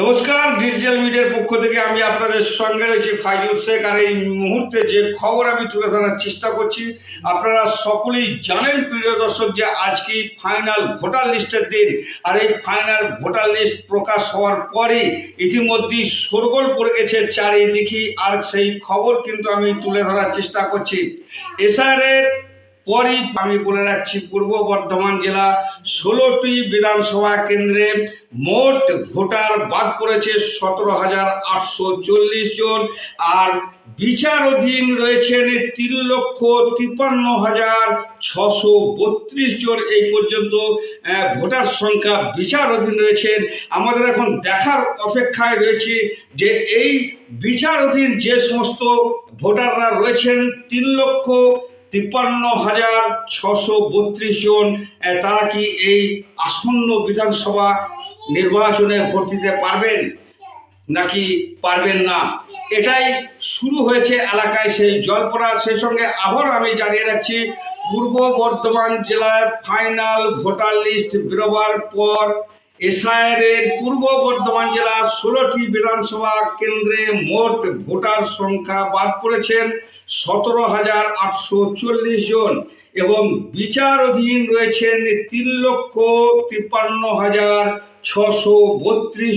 নমস্কার, ডিজিটাল মিডিয়ার পক্ষ থেকে আমি আপনাদের সঙ্গে রয়েছি ফাইজুল শেখ। আর এই মুহূর্তে যে খবর আমি তুলে ধরার চেষ্টা করছি, আপনারা সকলেই জানেন প্রিয় দর্শক, যে আজকে ফাইনাল ভোটার লিস্টের দিন। আর এই ফাইনাল ভোটার লিস্ট প্রকাশ হওয়ার পরে ইতিমধ্যেই শোরগোল পড়ে গেছে চারিদিকে। আর সেই খবর কিন্তু আমি তুলে ধরার চেষ্টা করছি। এসআরের পরই আমি বলে রাখছি, পূর্ব বর্ধমান জেলা 16টি বিধানসভা কেন্দ্রে মোট ভোটার বাদ পড়েছে 17,840 জন। আর বিচারাধীন রয়েছেন 3,53,632 জন। এই পর্যন্ত ভোটার সংখ্যা বিচারাধীন রয়েছেন। আমাদের এখন দেখার অপেক্ষায় রয়েছে যে এই বিচারাধীন যে সমস্ত ভোটাররা রয়েছেন 3,53,632 জন, তারা কি এই আসন্ন বিধানসভা নির্বাচনে ভোট দিতে পারবেন নাকি পারবেন না। এটাই শুরু হয়েছে এলাকায় সেই জল্পনা। সেই সঙ্গে আবার আমি জানিয়ে রাখছি, পূর্ব বর্ধমান জেলার ফাইনাল ভোটার লিস্ট বেরোবার পর এসআইআরের পূর্ব বর্ধমান জেলার 16টি বিধানসভা কেন্দ্রে মোট ভোটার সংখ্যা বাদ পড়েছেন 17,840 জন এবং বিচারাধীন রয়েছেন 3,53,632 জন।